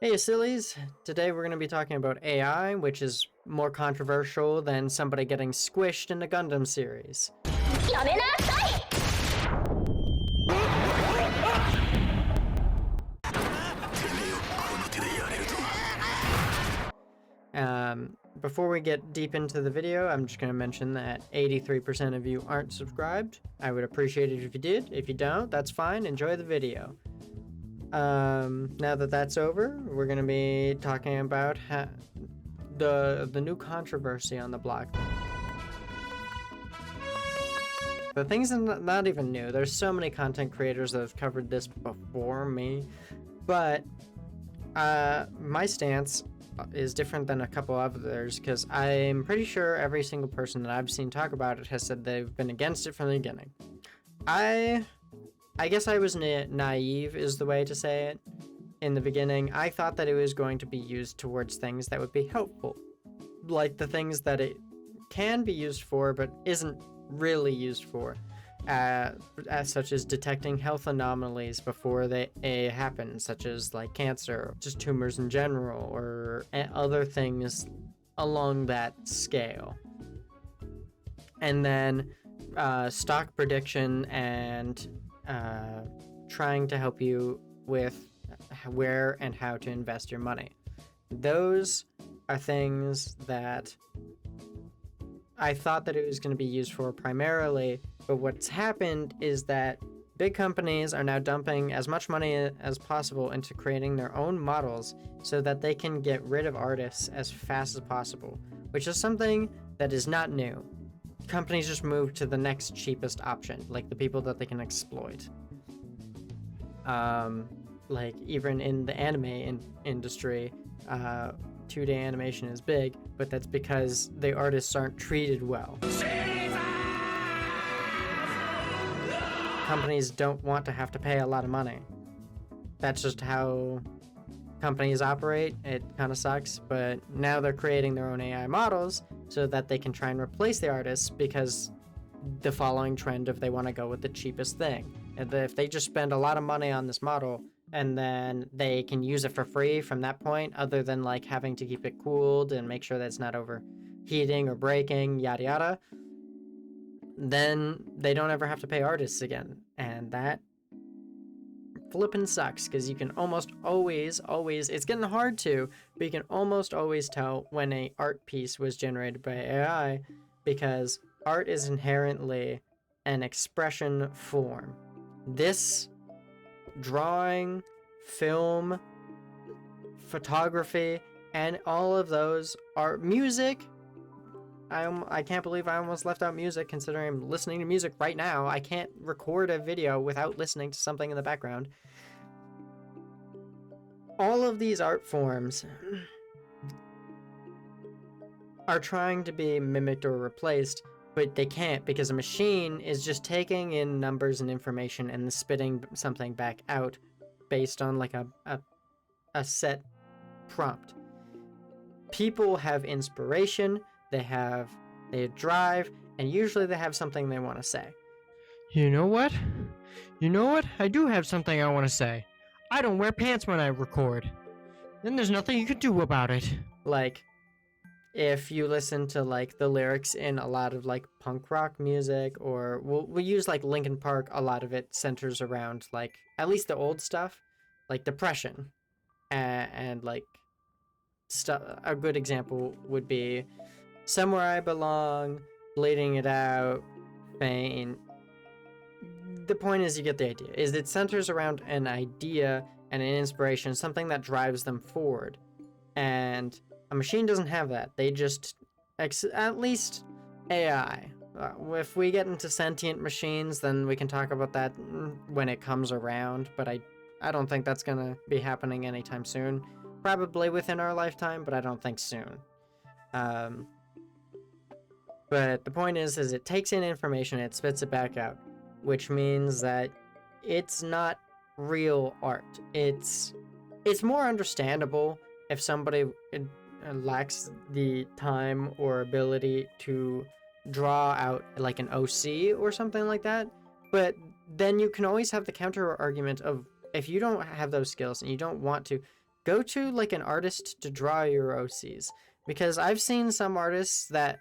Hey, sillies! Today we're going to be talking about AI, which is more controversial than somebody getting squished in the Gundam series. Before we get deep into the video, I'm just going to mention that 83% of you aren't subscribed. I would appreciate it if you did. If you don't, that's fine. Enjoy the video. Now that that's over, we're going to be talking about the new controversy on the block. The thing's not even new. There's so many content creators that have covered this before me, but my stance is different than a couple others because I'm pretty sure every single person that I've seen talk about it has said they've been against it from the beginning. I guess I was naive is the way to say it. In the beginning, I thought that it was going to be used towards things that would be helpful, like the things that it can be used for but isn't really used for, as such as detecting health anomalies before they happen, such as like cancer, just tumors in general, or other things along that scale. And then stock prediction and trying to help you with where and how to invest your money. Those are things that I thought that it was going to be used for primarily, but what's happened is that big companies are now dumping as much money as possible into creating their own models so that they can get rid of artists as fast as possible, which is something that is not new. Companies just move to the next cheapest option, like the people that they can exploit. Like even in the anime industry, 2D animation is big, but that's because the artists aren't treated well. Companies don't want to have to pay a lot of money. That's just how companies operate. It kind of sucks, but now they're creating their own AI models so that they can try and replace the artists because the following trend if they want to go with the cheapest thing. And if they just spend a lot of money on this model and then they can use it for free from that point, other than like having to keep it cooled and make sure that it's not overheating or breaking, yada yada, then they don't ever have to pay artists again. And that flippin' sucks because you can almost always, it's getting hard to, but you can almost always tell when a art piece was generated by AI because art is inherently an expression form. This drawing, film, photography, and all of those are music. I can't believe I almost left out music considering I'm listening to music right now. I can't record a video without listening to something in the background. All of these art forms are trying to be mimicked or replaced, but they can't because a machine is just taking in numbers and information and spitting something back out based on like a set prompt. People have inspiration, they drive, and usually they have something they want to say. You know what? I do have something I want to say. I don't wear pants when I record. Then there's nothing you can do about it. Like, if you listen to like the lyrics in a lot of like punk rock music, or we'll use like Linkin Park, a lot of it centers around like at least the old stuff, like depression, and like stuff. A good example would be "Somewhere I Belong," "Bleeding It Out," "Faint." The point is, you get the idea. Is it centers around an idea and an inspiration, something that drives them forward, and a machine doesn't have that. They just, at least AI. If we get into sentient machines, then we can talk about that when it comes around, but I don't think that's going to be happening anytime soon. Probably within our lifetime, but I don't think soon. But the point is it takes in information, it spits it back out, which means that it's not real art. It's more understandable if somebody lacks the time or ability to draw out like an OC or something like that. But then you can always have the counter argument of if you don't have those skills and you don't want to, go to like an artist to draw your OCs, because I've seen some artists that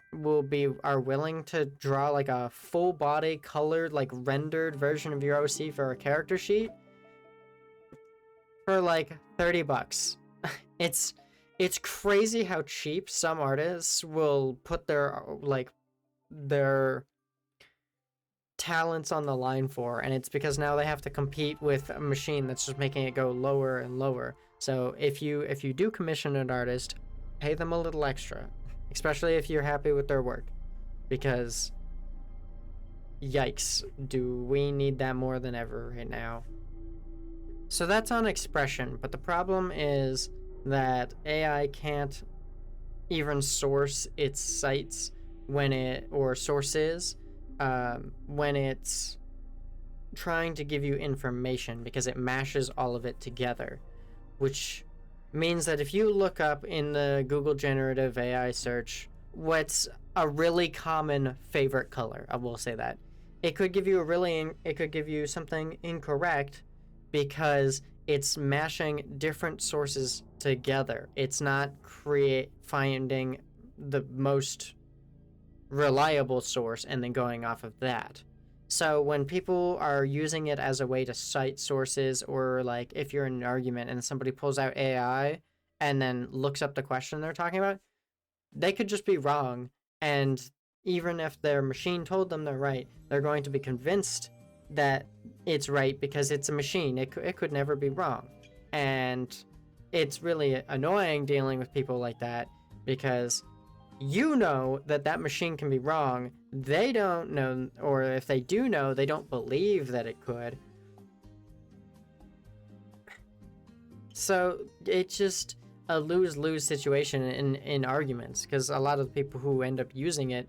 are willing to draw like a full body colored like rendered version of your OC for a character sheet for like $30. It's it's crazy how cheap some artists will put their talents on the line for, and it's because now they have to compete with a machine that's just making it go lower and lower. So if you do commission an artist, pay them a little extra, especially if you're happy with their work, because yikes, do we need that more than ever right now. So that's on expression, but the problem is that AI can't even source its sites or sources when it's trying to give you information, because it mashes all of it together, which means that if you look up in the Google generative AI search what's a really common favorite color, I will say that it could give you something incorrect, because it's mashing different sources together. It's not finding the most reliable source and then going off of that. So when people are using it as a way to cite sources, or like if you're in an argument and somebody pulls out AI and then looks up the question they're talking about, they could just be wrong. And even if their machine told them they're right, they're going to be convinced that it's right because it's a machine. It could never be wrong. And it's really annoying dealing with people like that, because you know that machine can be wrong. They don't know, or if they do know, they don't believe that it could. So it's just a lose-lose situation in arguments, because a lot of the people who end up using it,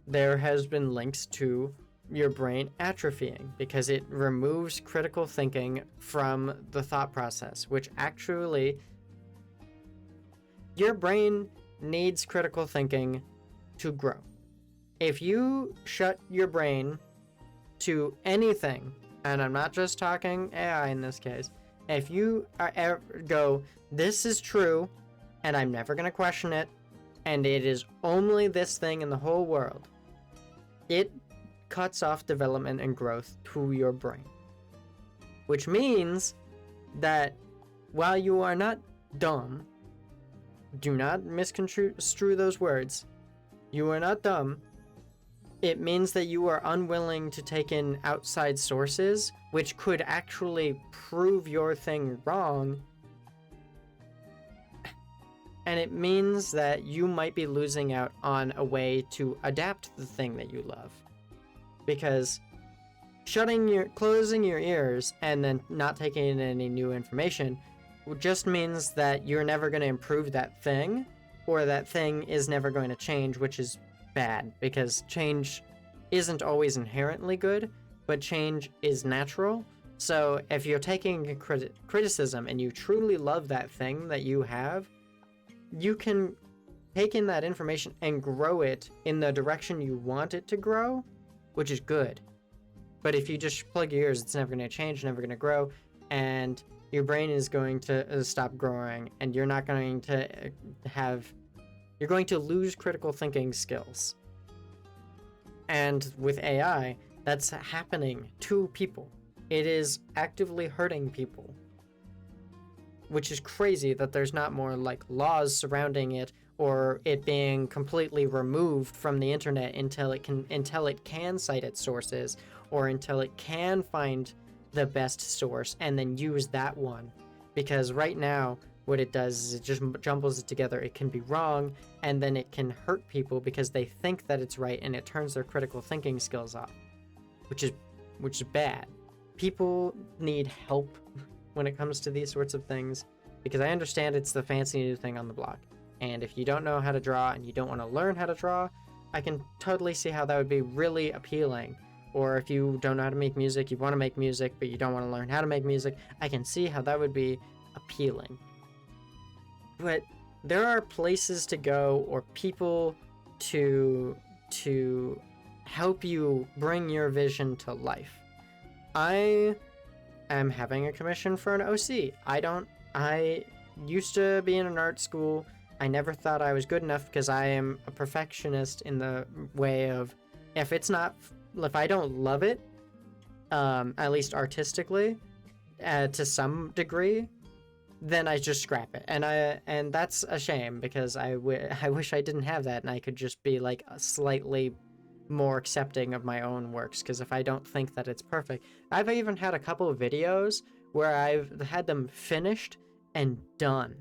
there has been links to your brain atrophying because it removes critical thinking from the thought process, which actually your brain needs critical thinking to grow. If you shut your brain to anything, and I'm not just talking AI in this case, if you go, this is true and I'm never going to question it, and it is only this thing in the whole world, it cuts off development and growth to your brain. Which means that while you are not dumb, do not misconstrue those words, you are not dumb, it means that you are unwilling to take in outside sources, which could actually prove your thing wrong. And it means that you might be losing out on a way to adapt the thing that you love. Because closing your ears and then not taking in any new information just means that you're never going to improve that thing, or that thing is never going to change, which is bad, because change isn't always inherently good, but change is natural. So if you're taking criticism and you truly love that thing that you have, you can take in that information and grow it in the direction you want it to grow, which is good. But if you just plug your ears, it's never going to change, never going to grow, and your brain is going to stop growing, and you're not going to you're going to lose critical thinking skills. And with AI, that's happening to people. It is actively hurting people, which is crazy that there's not more like laws surrounding it, or it being completely removed from the internet until it can cite its sources, or until it can find the best source and then use that one. Because right now what it does is it just jumbles it together. It can be wrong, and then it can hurt people because they think that it's right, and it turns their critical thinking skills off, which is bad. People need help when it comes to these sorts of things, because I understand it's the fancy new thing on the block. And if you don't know how to draw and you don't want to learn how to draw, I can totally see how that would be really appealing. Or if you don't know how to make music, you want to make music, but you don't want to learn how to make music, I can see how that would be appealing. But there are places to go, or people to help you bring your vision to life. I am having a commission for an OC. I don't I used to be in an art school. I never thought I was good enough because I am a perfectionist in the way of if I don't love it, at least artistically, to some degree, then I just scrap it. And that's a shame because I wish I didn't have that and I could just be like slightly more accepting of my own works, because if I don't think that it's perfect, I've even had a couple of videos where I've had them finished and done,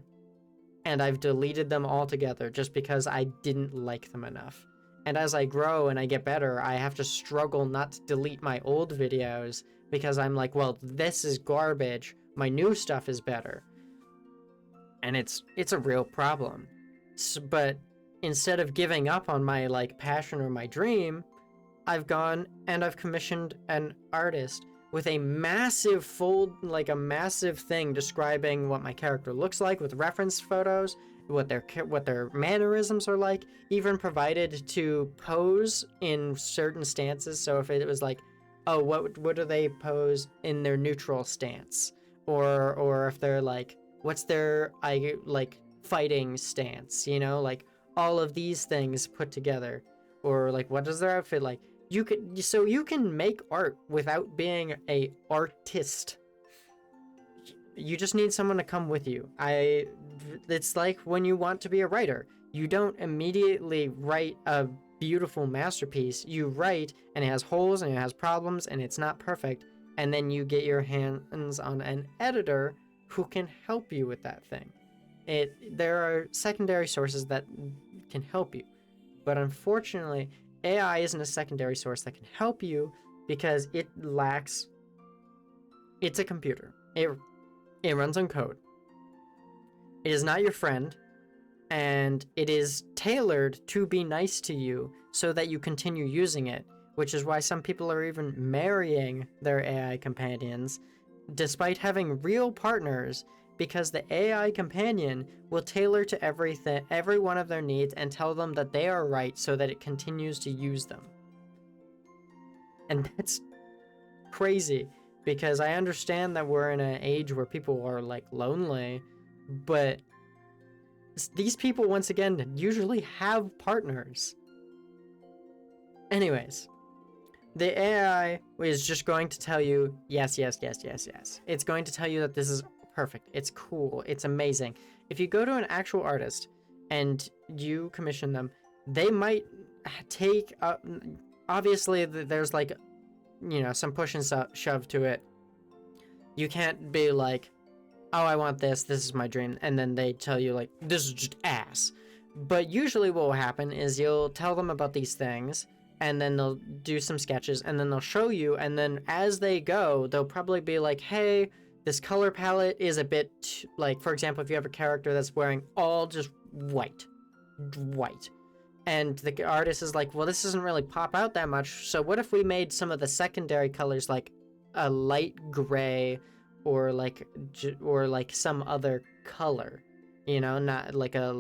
and I've deleted them altogether just because I didn't like them enough. And as I grow and I get better, I have to struggle not to delete my old videos because I'm like, well, this is garbage, my new stuff is better. And it's a real problem. But instead of giving up on my like passion or my dream, I've gone and I've commissioned an artist with a massive a massive thing describing what my character looks like with reference photos, what their mannerisms are like, even provided to pose in certain stances. So if it was like, oh, what do they pose in their neutral stance, or if they're like, what's their fighting stance, like all of these things put together, or like what does their outfit like. You can make art without being a artist. You just need someone to come with you. It's like when you want to be a writer. You don't immediately write a beautiful masterpiece. You write and it has holes and it has problems and it's not perfect, and then you get your hands on an editor who can help you with that thing. There are secondary sources that can help you, but unfortunately AI isn't a secondary source that can help you because it lacks. It's a computer. It runs on code. It is not your friend, and it is tailored to be nice to you so that you continue using it, which is why some people are even marrying their AI companions despite having real partners, because the AI companion will tailor to every one of their needs and tell them that they are right so that it continues to use them. And that's crazy, because I understand that we're in an age where people are like lonely, but these people, once again, usually have partners. Anyways, the AI is just going to tell you yes, yes, yes, yes, yes. It's going to tell you that this is perfect, it's cool, it's amazing. If you go to an actual artist and you commission them, they might take up. Obviously, there's like, some push and shove to it. You can't be like, oh, I want this is my dream, and then they tell you like, this is just ass. But usually what will happen is you'll tell them about these things, and then they'll do some sketches, and then they'll show you, and then as they go, they'll probably be like, hey, this color palette is a bit, like, for example, if you have a character that's wearing all just white, and the artist is like, well, this doesn't really pop out that much, so what if we made some of the secondary colors like a light gray, or like some other color, not like a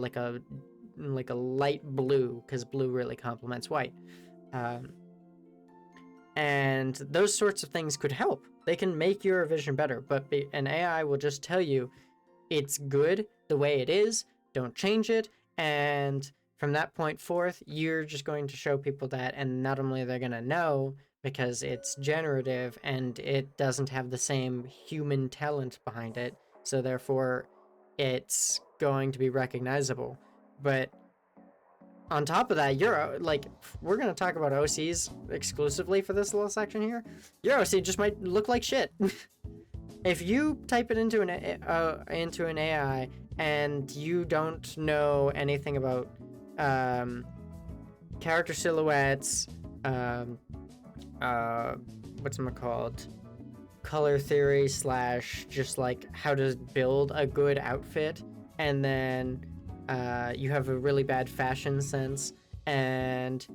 light blue, because blue really complements white. And those sorts of things could help. They can make your vision better, but an AI will just tell you it's good the way it is, don't change it, and from that point forth, you're just going to show people that, and not only they're going to know because it's generative and it doesn't have the same human talent behind it, so therefore it's going to be recognizable. But on top of that, we're going to talk about OCs exclusively for this little section here. Your OC just might look like shit. If you type it into an AI and you don't know anything about character silhouettes, color theory / just like how to build a good outfit, and then you have a really bad fashion sense, and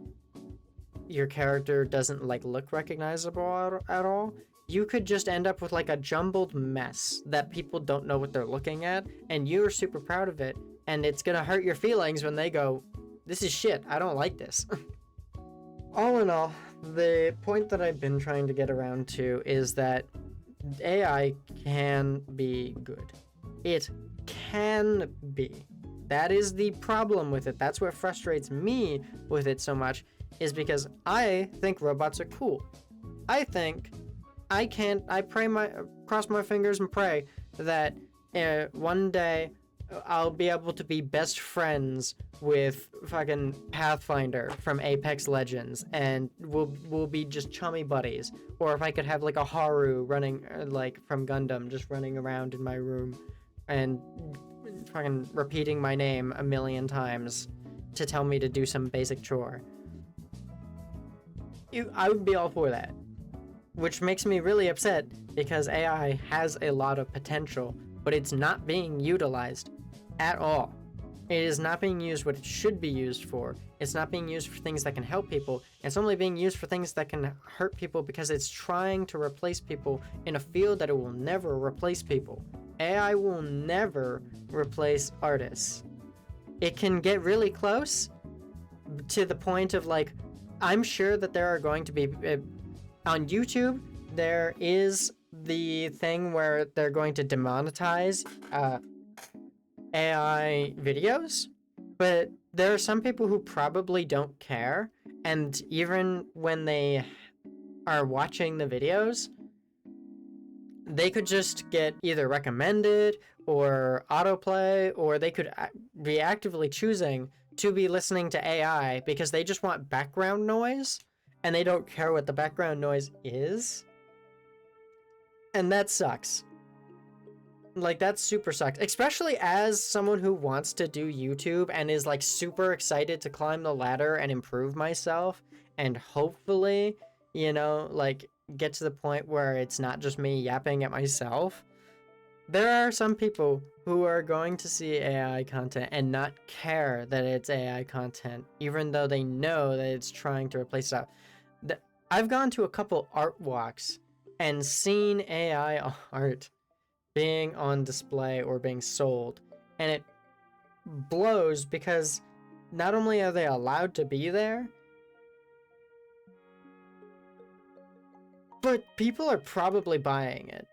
your character doesn't look recognizable at all, you could just end up with like a jumbled mess that people don't know what they're looking at, and you're super proud of it, and it's gonna hurt your feelings when they go, this is shit, I don't like this. All in all, the point that I've been trying to get around to is that AI can be good. It can be. That is the problem with it. That's what frustrates me with it so much, is because I think robots are cool. I think I cross my fingers and pray that one day I'll be able to be best friends with fucking Pathfinder from Apex Legends, and we'll be just chummy buddies. Or if I could have like a Haru running like from Gundam, just running around in my room and fucking repeating my name a million times to tell me to do some basic chore. I would be all for that. Which makes me really upset because AI has a lot of potential, but it's not being utilized at all. It is not being used what it should be used for. It's not being used for things that can help people. It's only being used for things that can hurt people because it's trying to replace people in a field that it will never replace people. AI will never replace artists. It can get really close to the point of like, I'm sure that there are going to be on YouTube, there is the thing where they're going to demonetize AI videos, but there are some people who probably don't care, and even when they are watching the videos, they could just get either recommended or autoplay, or they could be actively choosing to be listening to AI because they just want background noise and they don't care what the background noise is. And that sucks. Like, that super sucks. Especially as someone who wants to do YouTube and is like super excited to climb the ladder and improve myself and hopefully, you know, like get to the point where it's not just me yapping at myself. There are some people who are going to see AI content and not care that it's AI content, even though they know that it's trying to replace stuff. I've gone to a couple art walks and seen AI art being on display or being sold, and it blows because not only are they allowed to be there, but people are probably buying it.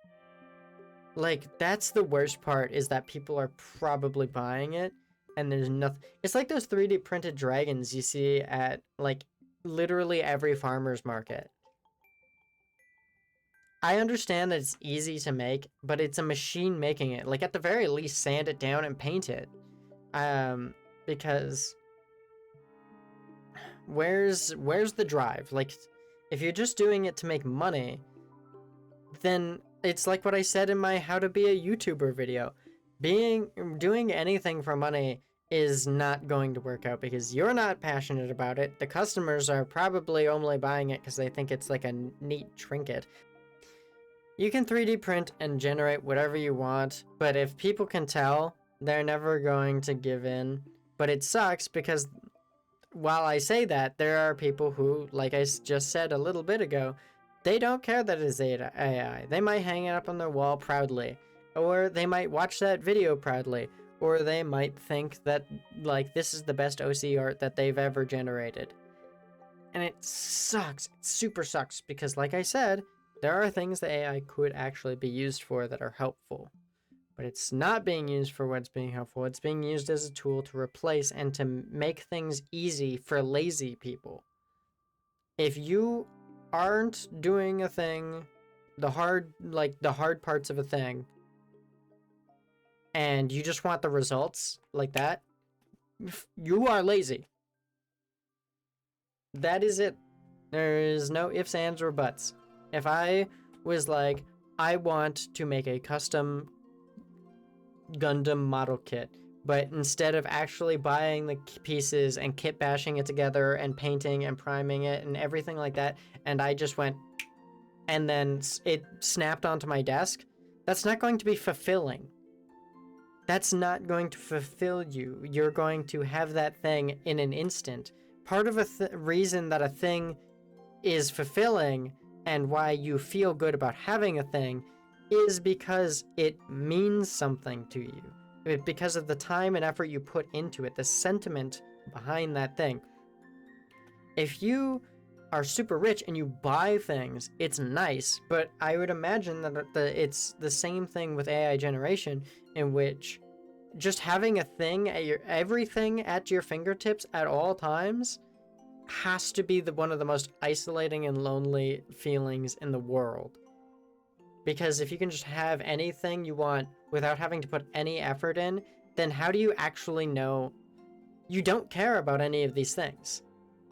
Like, that's the worst part, is that people are probably buying it and there's nothing. It's like those 3D printed dragons you see at like literally every farmer's market. I understand that it's easy to make, but it's a machine making it. Like, at the very least, sand it down and paint it. Because where's the drive? Like, if you're just doing it to make money, then it's like what I said in my how to be a YouTuber video. Doing anything for money is not going to work out because you're not passionate about it. The customers are probably only buying it because they think it's like a neat trinket. You can 3D print and generate whatever you want, but if people can tell, they're never going to give in. But it sucks because while I say that, there are people who, like I just said a little bit ago, they don't care that it's AI. They might hang it up on their wall proudly, or they might watch that video proudly, or they might think that, like, this is the best OC art that they've ever generated. And it sucks. It super sucks because, like I said, there are things that AI could actually be used for that are helpful. But it's not being used for what's being helpful. It's being used as a tool to replace and to make things easy for lazy people. If you aren't doing a thing, the hard parts of a thing, and you just want the results like that, you are lazy. That is it. There is no ifs, ands, or buts. If I was like, I want to make a custom Gundam model kit, but instead of actually buying the pieces and kit bashing it together and painting and priming it and everything like that, and I just went and then it snapped onto my desk, that's not going to be fulfilling. That's not going to fulfill you. You're going to have that thing in an instant. Part of a reason that a thing is fulfilling and why you feel good about having a thing is because it means something to you. Because of the time and effort you put into it, the sentiment behind that thing. If you are super rich and you buy things, it's nice. But I would imagine that it's the same thing with AI generation, in which just having a thing at everything at your fingertips at all times has to be one of the most isolating and lonely feelings in the world. Because if you can just have anything you want without having to put any effort in, then how do you actually know you don't care about any of these things?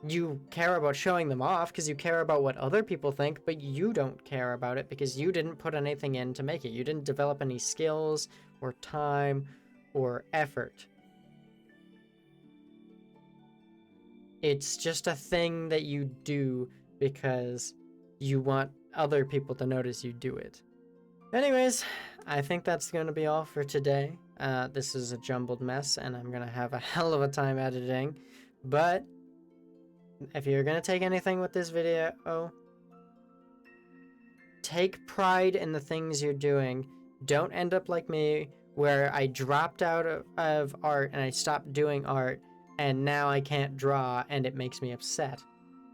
You care about showing them off because you care about what other people think, but you don't care about it because you didn't put anything in to make it. You didn't develop any skills or time or effort. It's just a thing that you do because you want other people to notice you do it. Anyways, I think that's going to be all for today. This is a jumbled mess, and I'm going to have a hell of a time editing. But if you're going to take anything with this video, take pride in the things you're doing. Don't end up like me, where I dropped out of art and I stopped doing art, and now I can't draw, and it makes me upset.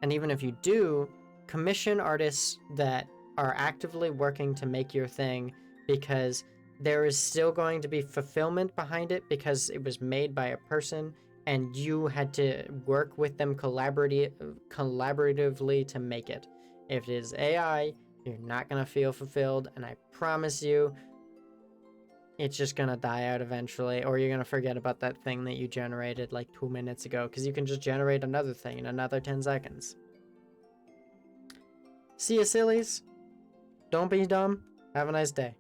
And even if you do, commission artists that are actively working to make your thing, because there is still going to be fulfillment behind it because it was made by a person and you had to work with them collaboratively to make it. If it is AI, you're not going to feel fulfilled, and I promise you, it's just going to die out eventually, or you're going to forget about that thing that you generated like 2 minutes ago, because you can just generate another thing in another 10 seconds. See ya, sillies. Don't be dumb. Have a nice day.